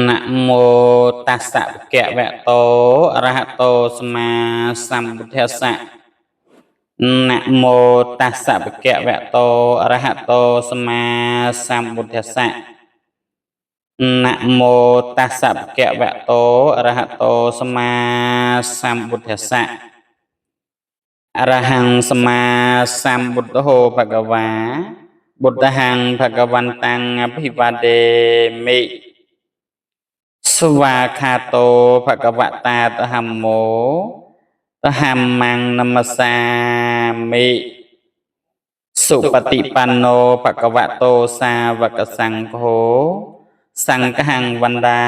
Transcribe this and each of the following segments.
นะโมตัสสะภะคะวะโตอะระหะโตสัมมาสัมพุทธัสสะนะโมตัสสะภะคะวะโตอะระหะโตสัมมาสัมพุทธัสสะนะโมตัสสะภะคะวะโตอะระหะโตสัมมาสัมพุทธัสสะอรหังสัมมาสัมพุทโธภะคะวาบุตตังภะคะวันตังอภิวาเดมิสวากขาโตภะคะวะตาอะหัมโมอะหัมมังนัมสสามิสุปฏิปันโนภะคะวะโตสาวกสังโฆสังฆังวันดา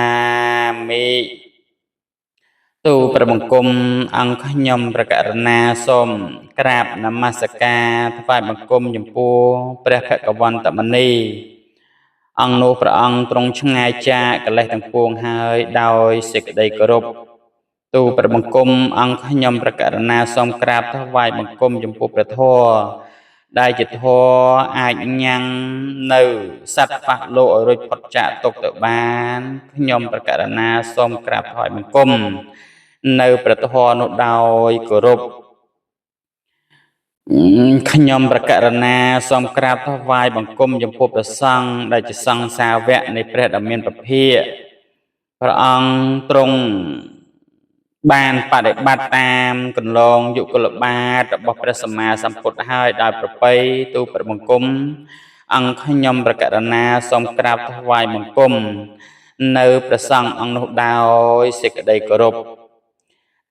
มิទូព្រះបង្គំអង្គខ្ញុំប្រកាសណាសូមក្រាបនមស្ការថ្វាយបង្គំចំពោះព្រះភគវន្តមុនីអង្គនោះព្រះអង្គទ្រង់ឆ្ងាយចាកកិលេសទាំងពួងហើយដោយសេចក្តីគោរពទូព្រះបង្គំអង្គខ្ញុំប្រកាសណាសូមក្រាបថ្វាយបង្គំចំពោះព្រះធម៌ដែលជាធម៌អាចញ៉ាំងនៅសត្វប៉ះលោកឲ្យរួចផុតចាកទុក្ខទៅបានខ្ញុំប្រកាសណាសូមក្រាបថ្វាយបង្គំនៅព្រះធម៌នោះដោយគោរពខ្ញុំប្រកាសណាសូមក្រាបថ្វាយបង្គំចំពោះព្រះសង្ឃដែលជាសង្ឃសាវកនៃព្រះដ៏មានពភាកព្រះអង្គទ្រង់បានបដិបត្តិតាមកន្លងយុគលបាតរបស់ព្រះសម្មាសម្ពុទ្ធហើយដោយប្រពៃទូព្រះបង្គំអង្គខ្ញុំប្រកាសណាសូមក្រាបថ្វាយបង្គំនៅព្រះសង្ឃអង្គនោះដោយសេចក្តីគោរព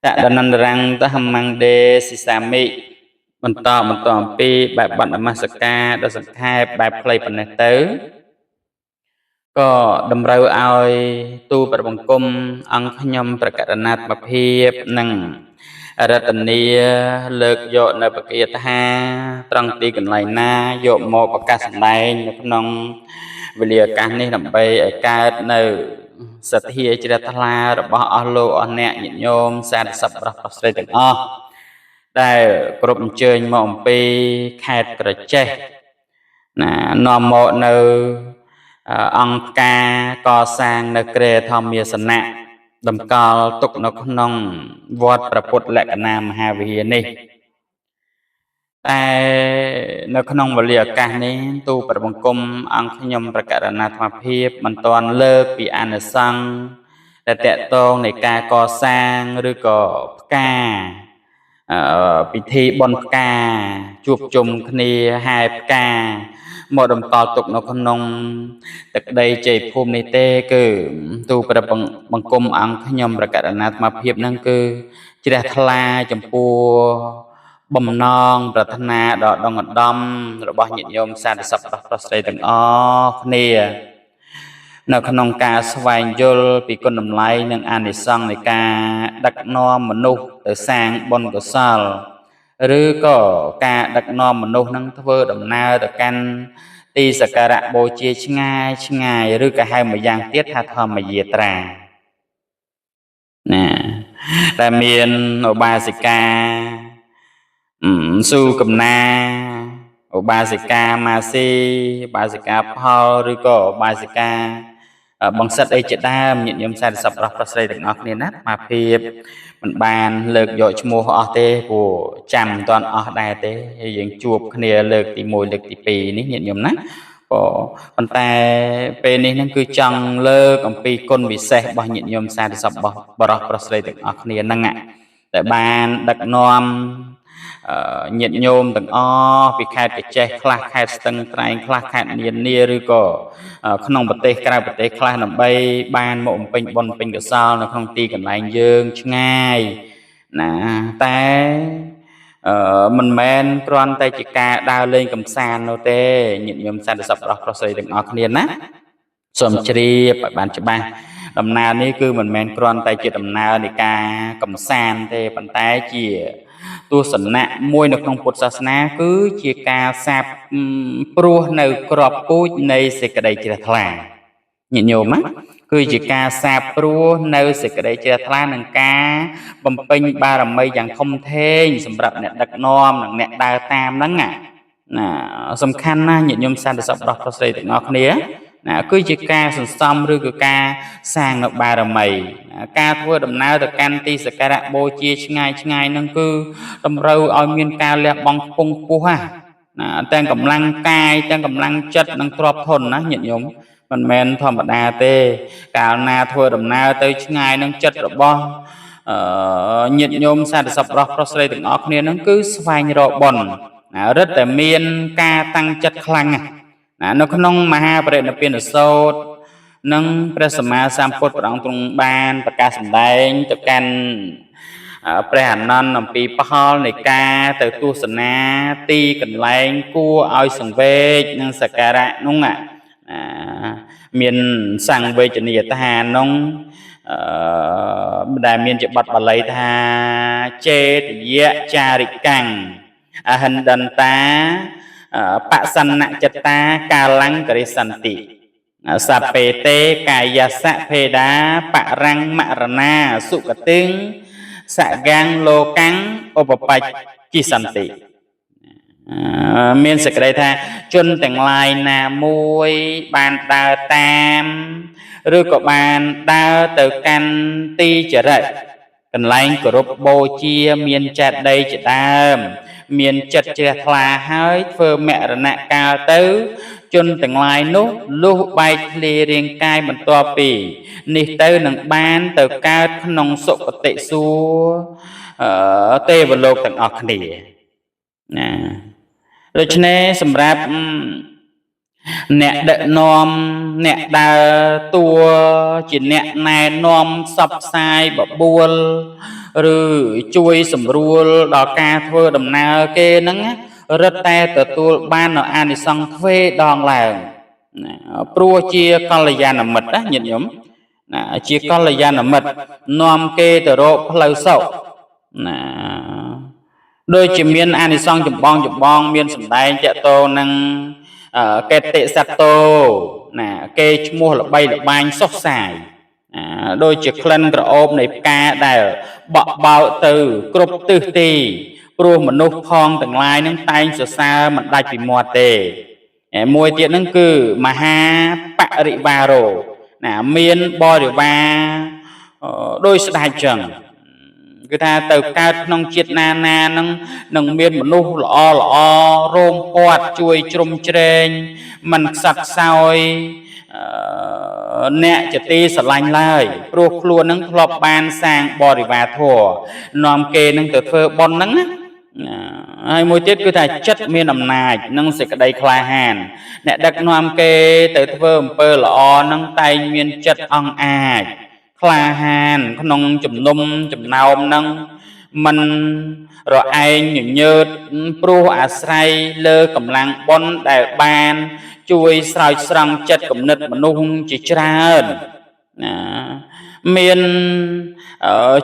តដនន្តរੰតហមង្ដេសិសាមិបន្តអំពីបែបបដនមស្ការដ៏សង្ខេបបែបខ្លីប៉ុណ្ណេះទៅក៏តម្រូវឲ្យទូព្រះបង្គំអង្គខ្ញុំប្រកាសណាត្មភាពនិងរតនីលើកយកនៅបកាយថាត្រង់ទីកន្លែងណាយកមកប្រកាសសម្ដែងនៅក្នុងវេលាឱកាសនេះដើម្បីឲ្យកើតនៅសទ្ធាជ្រះថ្លារបស់អស់លោកអស់អ្នកញាតិញោមសាធុសប្បុរសប្រុសស្រីទាំងអស់ដែលគ្រប់អញ្ជើញមកអំពីខេត្តក្រចេះណានាំមកនៅអង្គការកសាងនៅក្រែធម្មាសនៈតម្កល់ទុកនៅក្នុងវត្តព្រះពុទ្ធលក្ខណៈមហាវិហារនេះតែនៅក្នុងវេលាឱកាសនេះទូព្រះបង្គំអង្គខ្ញុំប្រកាសណាត្មភាពមិនទាន់លើកពីអានិសង្ឃដែលតកតងនៃការកសាងឬក៏ផ្កាពិធីបុណ្យផ្កាជួបជុំគ្នាហែផ្កាមកតម្កល់ទុកនៅក្នុងទឹកដីជ័យភូមិនេះទេគឺទូព្រះបង្គំអង្គខ្ញុំប្រកាសណាត្មភាពហ្នឹងគឺជ្រះថ្លាចំពោះបំណងប្រាថ្នាដ៏ដងឧត្តមរបស់ញាតិញោមសាធុសប្បុរសប្រុសស្រីទាំងអស់គ្នានៅក្នុងការស្វែងយល់ពីគុណតម្លៃនិងអានិសង្សនៃការដឹកនាំមនុស្សទៅសាងបុណ្យកុសលឬក៏ការដឹកនាំមនុស្សនឹងធ្វើដំណើរទៅកាន់ទីសក្ការៈបូជាឆ្ងាយឬក៏ហៅម្យ៉ាងទៀតថាធម្មយាត្រាណាតែមានឧបាសិកាស៊ូកំណាឧបាសិកាម៉ាស៊ីឧបាសិកាផលឬក៏ឧបាសិកាបង្សិតអីជាដើមញាតិញោមសាធុសប្បុរសប្រុសស្រីទាំងអស់គ្នាណាអាភិបមិនបានលើកយកឈ្មោះអស់ទេព្រោះចាំមិនទាន់អស់ដែរទេហើយយើងជួបគ្នាលើកទី1លើកទី2នេះញាតិញោមណាប៉ុន្តែពេលនេះហ្នឹងគឺចង់លើកអំពីគុណវិសេសរបស់ញាតិញោមសាធុសប្បុរសប្រុសស្រីទាំងអស់គ្នាហ្នឹងតែបានដឹកនាំញាតិញោមទាំងអស់ពីខេត្តកញ្ចេះខ្លះខេត្តស្ទឹងត្រែងខ្លះខេត្តនានាឬក៏ក្នុងប្រទេសក្រៅប្រទេសខ្លះដើម្បីបានមកបំពេញបុណ្យពេញកុសលនៅក្នុងទីកន្លែងយើងឆ្ងាយណាតែមិនមែនគ្រាន់តែជាការដើរលេងកម្សាន្តនោះទេញាតិញោមសាធុសប្បុរសប្រុសស្រីទាំងអស់គ្នាណាសូមជ្រាបឲ្យបានច្បាស់ដំណើរនេះគឺមិនមែនគ្រាន់តែជាដំណើរនៃការកម្សាន្តទេប៉ុន្តែជាទស្សនៈមួយនៅក្នុងពុទ្ធសាសនាគឺជាការសាបព្រោះនៅក្របពូជនៃសេចក្តីជ្រះថ្លាញាតិញោមគឺជាការសាបព្រោះនៅសេចក្តីជ្រះថ្លានិងការបំពេញបារមីយ៉ាងធំធេងសម្រាប់អ្នកដឹកនាំនិងអ្នកដើរតាមហ្នឹងណាសំខាន់ណាស់ញាតិញោមសាធុសប្បុរសប្រុសស្រីទាំងអស់គ្នា cứ chỉ ca sẵn xăm rư cứ ca sang ngọc bà rầm mày ca thua đầm nào từ can ti sẽ ca đạ bô chia ngay nâng cứ đầm râu oi miên ca lẹ bong pung pu ha tên cầm lăng cai tên cầm lăng chất nâng trọp thôn á nhận nhóm mình men thòm bật đà tê cả na thua đầm nào tới ngay nâng chất rồi bo nhận nhóm sa được sập rọc prostate từng óc nên nó cứ phai như độ bòn rất là miên ca tăng chất khăng nó có nông mà ha bệ nó biến ở sâu nâng presma samput trong trong ban tất cả sầm đai tập can pre hàn non nằm pi pahol này ca từ tu sân na ti cần lạnh cua oi sừng ve nâng sakara nông miền sang về chân địa ta nông đại miền chợ bát bà lấy tha chê thì cha rịch căng hình đần ta bạ sanh nạ chất ta ca lăng kari santi sapete kaya sa pheda bạ răng mạ rana su cả tiếng sa gang lô căng opapach chi santi miền sực đây tha chun tầng lai na mui ban đa tam rư có bàn đa từ căn ti trở lại cần lanh của rốt bô chia miền chặt đây chỉ đam miền chặt chè thà hơi phơ mẹ rồi nè cao tứ chun từng lai nút lúc bay lì riêng cai mình to pì nị tứ nâng ban từ cao nông sụp tệ xua tê vào lô tầng ọc nỉ rồi cho nên sầm rạp nè đợi nom nè đà tua chỉ nè này nom sập sai bỏ buồn rồi chui sầm ruột đò ca thưa đầm nào kê nắng rất te từ tua ban ở an đi sang thuê đòn làng prua chia con là già nằm mật á nhận nhóm chia con là già nằm mật nom kê từ độ lâu sậu đôi chỉ miên an đi sang chụp bong miên sầm đai chợ tô năng kê tệ sạt tô kê mua là bay là banh sốc xài đôi chiếc khăn rồi ôm này ca đào bọ bao từ cướp tư tì pro mà nô phong từng lai nâng tay sờ xa mặt đai bị mò tề mùi tiện nâng cử mà ha bạ rị ba rổ miên bo điều ba đôi sẽ đại chẳng người ta từ cao nông chiết na nông miên mà nô lọ rôm quạt chui chrum trên mình sạch sao nè chỉ ti sờ lanh lai pro luôn nâng lọp ban sang bò đi và thua nòm kê nâng từ thơ bon nâng ai môi tiết cứ thà chất miên nằm nài nâng sẽ cái đây khai hàn nè đặc nòm kê từ thơ pơ lọ nâng tay miên chất ong ai khai hàn nông chùm nôm chùm naom nâng mình rồi ai nhớ pro say lơ cầm lăng bon đại ban chui soi srang chất cầm nứt mà nung chỉ tràn miền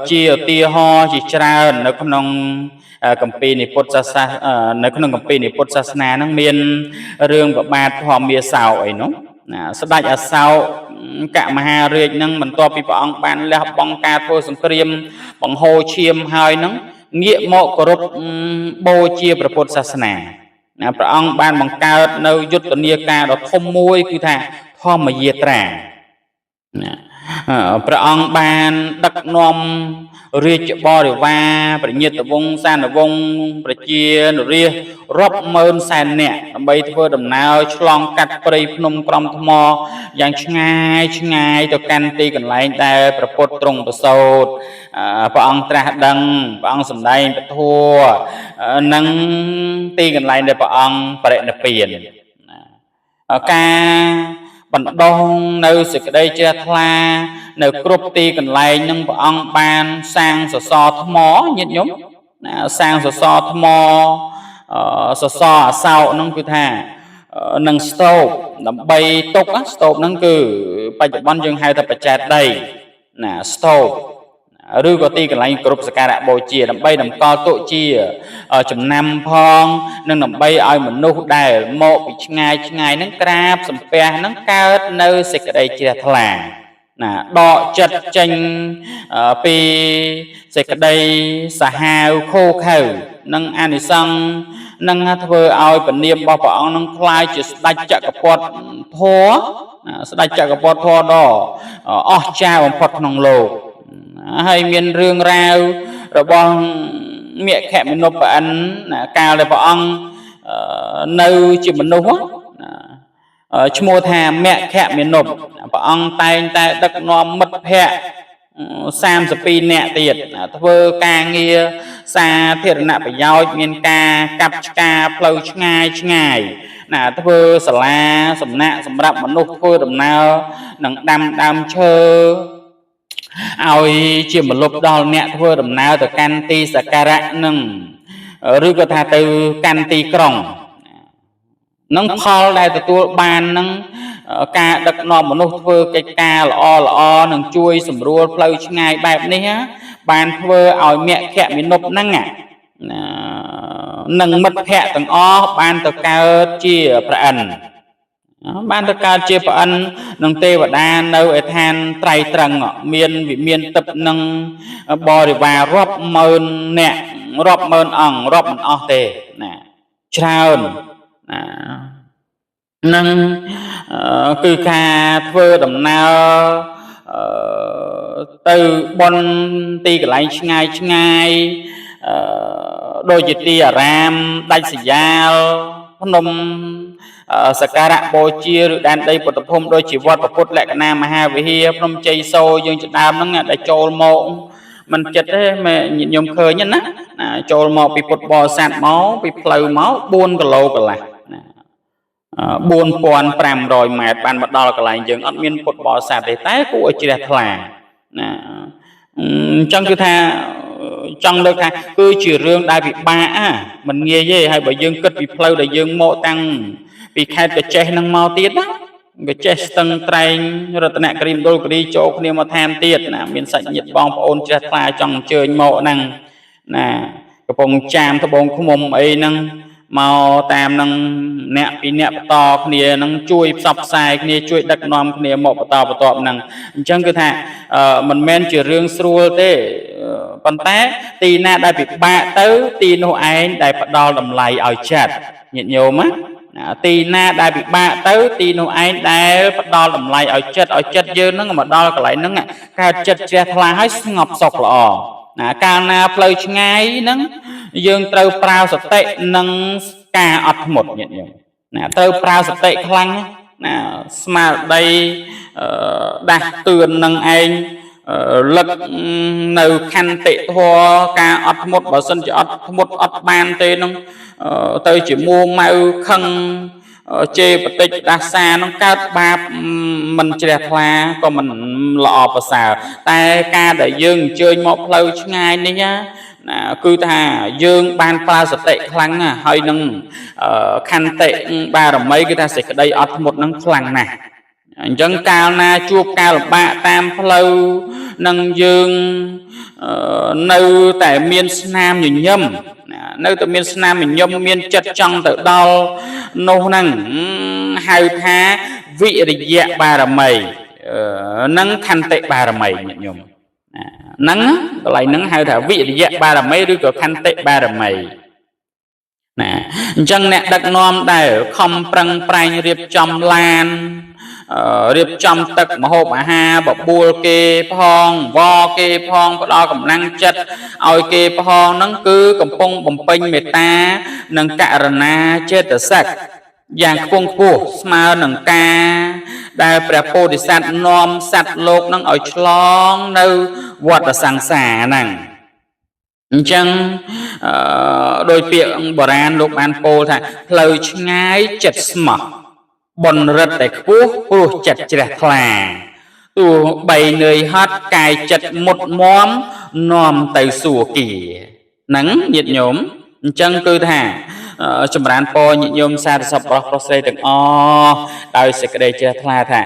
chia tia ho chỉ tràn nó không nông cầm pi này bột sa nó không nông cầm pi này bột sa na năng miền riêng của ba thò mía xào ấy nó sắp đại ở sau cả mà hà riêng năng mình to pi bong ban lẹ bong ca thôi sông kriêm bong hồ chiêm hơi nó nghĩa mộ của rốt bô chia bờ bột sa naព្រះអង្គបានបង្កើតនៅយុទ្ធនាការដ៏ធំមួយគឺថាធម្មយាត្រាព្រះអង្គបានដឹកនាំរាជបរិវារប្រញាតវង្សសានវង្សប្រជានរាជរាប់ម៉ឺនសែននាក់ដើម្បីធ្វើដំណើរឆ្លងកាត់ព្រៃភ្នំក្រំថ្មយ៉ាងឆ្ងាយទៅកាន់ទីកន្លែងដែលព្រះពុទ្ធទ្រង់ប្រសូតព្រះអង្គត្រាស់ដឹងព្រះអង្គសម្ដែងពធនិងទីកន្លែងដែលព្រះអង្គបរិនិព្វានការបណ្ដងនៅសេចក្តីជ្រះថ្លានៅគ្រប់ទីកន្លែងនឹងព្រះអង្គបានសាងសសរថ្មញាតិញោមសាងសសរថ្មសសរអសោកហ្នឹងគឺថានឹងស្ទូបដើម្បីទុកស្ទូបហ្នឹងគឺបច្ចុប្បន្នយើងហៅថាបច្ចេកដីស្ទូបឬក៏ទីកន្លែងគ្រប់សក្ការៈបូជាដើម្បីតម្កល់ទុកជាចំណាំផងនិងដើម្បីឲ្យមនុស្សដែលមកពីឆ្ងាយហ្នឹងក្រាបសំពះហ្នឹងកើតនៅសេចក្តីជ្រះថ្លាដកចិត្តចេញពីសេចក្តីសាហាវខូខើនិងអានិសង្ឃ នឹងធ្វើឲ្យពនាមរបស់ព្រះអង្គនឹងคล้ายជាស្ដេចចក្រពត្តិធម៌ស្ដេចចក្រពត្តិធម៌ដ៏អស្ចារ្យបំផុតក្នុងលោកហើយមានរឿងរ៉ាវរបស់មគ្គមានុប្បអិនកាលដែលព្រះអង្គនៅជាមនុស្សឈ្មោះថាមគ្គមានុបព្រះអង្គតែងតែដឹកនាំមិត្តភ័ក្តិ32នាក់ទៀតធ្វើការងារសាធារណប្រយោជន៍មានការកាប់ឆ្ការផ្លូវឆ្ងាយធ្វើសាលាសំណាក់សម្រាប់មនុស្សធ្វើដំណើរនឹងដាំដើមឈើឲ្យជាមលុបដល់អ្នកធ្វើដំណើរទៅកាន់ទីសក្ការៈនឹងឬក៏ថាទៅកាន់ទីក្រុងនឹងផលដែលទទួលបាននឹងការដឹកនាំមនុស្សធ្វើកិច្ចការល្អនឹងជួយសម្រួលផ្លូវឆ្ងាយបែបនេះបានធ្វើឲ្យមគ្គមានុបហ្នឹងនឹងមិត្តភ័ក្តិទាំងអស់បានទៅកើតជាព្រះអិនបានទៅកើតជាព្រះអិននឹងទេវតានៅឯឋានត្រៃត្រឹងមានវិមានទឹកនឹងបរិវាររាប់ម៉ឺនអ្នករាប់ម៉ឺនអង្គរាប់មិនអស់ទេណាច្រើននឹងគឺការធ្វើដំណើរទៅបនទីកន្លែងឆ្ងាយដូចជាទីអារាមដាច់ស្រយាលភ្នំសក្ការៈបូជាឬដែនដីពុទ្ធភូមិដូចជាវត្តពុទ្ធលក្ខណៈមហាវិហារភ្នំជ័យសូរយើងជាដើមហ្នឹងដែលចូលមកមិនចិត្តទេញាតិញោមឃើញណាចូលមកពីពុទ្ធបរិស័ទមកពីផ្លូវមក4គីឡូកន្លះ4500 ម៉ែត្របានមកដល់កន្លែងយើងអត់មានពុទ្ធបរិស័ទទេតែគួរឲ្យជ្រះថ្លាណាអញ្ចឹងគឺថាចង់លើកថាគឺជារឿងដែលពិបាកមិនងាយទេហើយបើយើងគិតពីផ្លូវដែលយើងមកតាំងពីខេត្តកញ្ចេះនឹងមកទៀតណាកញ្ចេះស្ទឹងត្រែងរតនគិរីមណ្ឌលគិរីចូលគ្នាមកឋានទៀតណាមានសាច់ញាតិបងប្អូនជ្រះថ្លាចង់អញ្ជើញមកហ្នឹងណាកំពង់ចាមត្បូងឃ្មុំអីហ្នឹងមកតាមនឹងអ្នកពីអ្នកបន្តគ្នានឹងជួយផ្សព្វផ្សាយគ្នាជួយដឹកនាំគ្នាមកបន្តបន្ទាប់ហ្នឹងអញ្ចឹងគឺថាមិនមែនជារឿងស្រួលទេប៉ុន្តែទីណាដែលពិបាកទៅទីនោះឯងដែលផ្ដល់តម្លៃឲ្យចិត្តញាតិញោមណាទីណាដែលពិបាកទៅទីនោះឯងដែលផ្ដល់តម្លៃឲ្យចិត្តយើងហ្នឹងមកដល់កន្លែងហ្នឹងកើតចិត្តជ្រះថ្លាឲ្យស្ងប់សុខល្អណាកាលណាផ្លូវឆ្ងាយហ្នឹងយើងត្រូវប្រើសតិនិងការអត់ធ្មត់ញាតិញោមណាត្រូវប្រើសតិខ្លាំងណាស្មារតីដាស់តឿននឹងឯងលឹកនៅខន្តិធម៌ការអត់ធ្មត់បើសិនជាអត់ធ្មត់អត់បានទេនឹងទៅជាមួម៉ៅខឹងជេរបតិចដាសានឹងកើតបាបមិនជ្រះថ្លាក៏មិនល្អប្រសើរតែការដែលយើងអញ្ជើញមកផ្លូវឆ្ងាយនេះណាគឺថាយើងបានប្រើសតិខ្លាំងណាស់ហើយនឹងខន្តិបារមីគឺថាសេចក្តីអត់ធ្មត់នឹងខ្លាំងណាស់អញ្ចឹងកាលណាជួបការលំបាកតាមផ្លូវនឹងយើងនៅតែមានស្នាមញញឹមនៅតែមានស្នាមញញឹមមានចិត្តចង់ទៅដល់នោះហ្នឹងហៅថាវិរិយៈបារមីនិងខន្តិបារមីញាតិញោមហ្នឹងកន្លែងហ្នឹងហៅថាវិរិយៈបារមីឬក៏ខន្តិបារមីណាអញ្ចឹងអ្នកដឹកនាំដែលខំប្រឹងប្រែងរៀបចំឡានរៀបចំទឹកម្ហូបអាហារបបួលគេផងវគេផងផ្ដល់កម្លាំងចិត្តឲ្យគេផងហ្នឹងគឺកំពុងបំពេញមេត្តានិងករណាចេតសិកយ៉ាងខ្ពង់ខ្ពស់ស្មើនឹងការដែលព្រះពោធិសត្វនាំសត្វលោកនឹងឲ្យឆ្លងនៅវដ្តសង្សារហ្នឹងអញ្ចឹងដោយពាក្យបុរាណលោកបានពោលថាផ្លូវឆ្ងាយចិត្តស្មោះបុណ្យរិទ្ធតែខ្ពស់ព្រោះចិត្តជ្រះថ្លាទោះបីនឿយហត់កាយចិត្តមុតមមនាំទៅសួគ៌ហ្នឹងញាតិញោមអញ្ចឹងគឺថាចម្រើនពរញាតិញោមសារសពប្រុសស្រីទាំងអស់ដោយសេចក្តីជ្រះថ្លាថា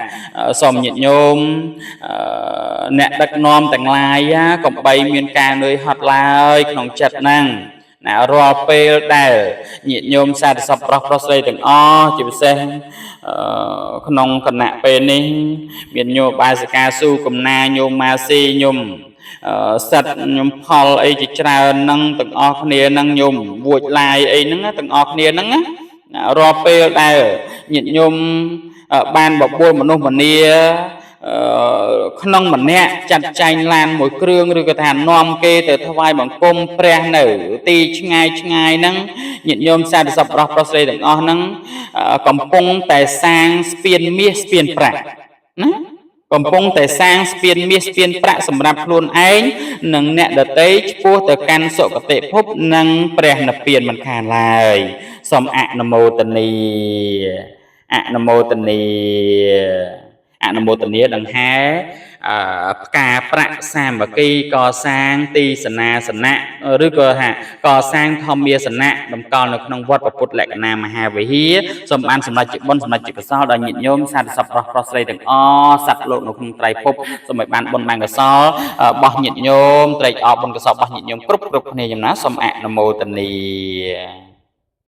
សូមញាតិញោមអ្នកដឹកនាំទាំងឡាយកុំបីមានការនឿយហត់ឡើយក្នុងចិត្តហ្នឹងណារាល់ពេលដែលញាតិញោមសារសពប្រុសស្រីទាំងអស់ជាពិសេសក្នុងគណៈពេលនេះមានញោមបាសិកាស៊ូកំណាញោមម៉ាស៊ីញោម សិតខ្ញុំផលអីជាច្រើនហ្នឹងទាំងអស់គ្នាហ្នឹងខ្ញុំវួចឡាយអីហ្នឹងទាំងអស់គ្នាហ្នឹងរាល់ពេលដែលញាតិញោមបានបបួលមនុស្សម្នាក្នុងម្នាក់ចាត់ចែងឡានមួយគ្រឿងឬក៏ថានាំគេទៅថ្វាយបង្គំព្រះនៅទីឆ្ងាយហ្នឹងញាតិញោមសាធុសពប្រុសស្រីទាំងអស់ហ្នឹងកំពុងតែសាងស្ពានមាសស្ពានប្រាក់ណាកំពុងតែសាងស្ពានមាសស្ពានប្រាក់សម្រាប់ខ្លួនឯងនិងអ្នកដទៃឆ្ពោះទៅកាន់សុគតិភពនិងព្រះនិព្វានមិនខានឡើយសូមអនុមោទនាអនុមោទនាអនុមោទនាដង្ហែផ្កាប្រាក់សាមគ្គីកសាងទីសនាសនៈឬក៏ថាកសាងធម្មាសនៈតម្កល់នៅក្នុងវត្តពុទ្ធលក្ខណៈមហាវិហារសូមបានសម្រេចជាបុណ្យសម្រេចជាកុសលដល់ញាតិញោមសាធុសពប្រុសស្រីទាំងអស់សត្វលោកនៅក្នុងត្រៃភពសូមឲ្យបានបុណ្យបានកុសលរបស់ញាតិញោមត្រេកអរបុណ្យកុសលរបស់ញាតិញោមគ្រប់គ្នាយ៉ាងណាសូមអនុមោទនា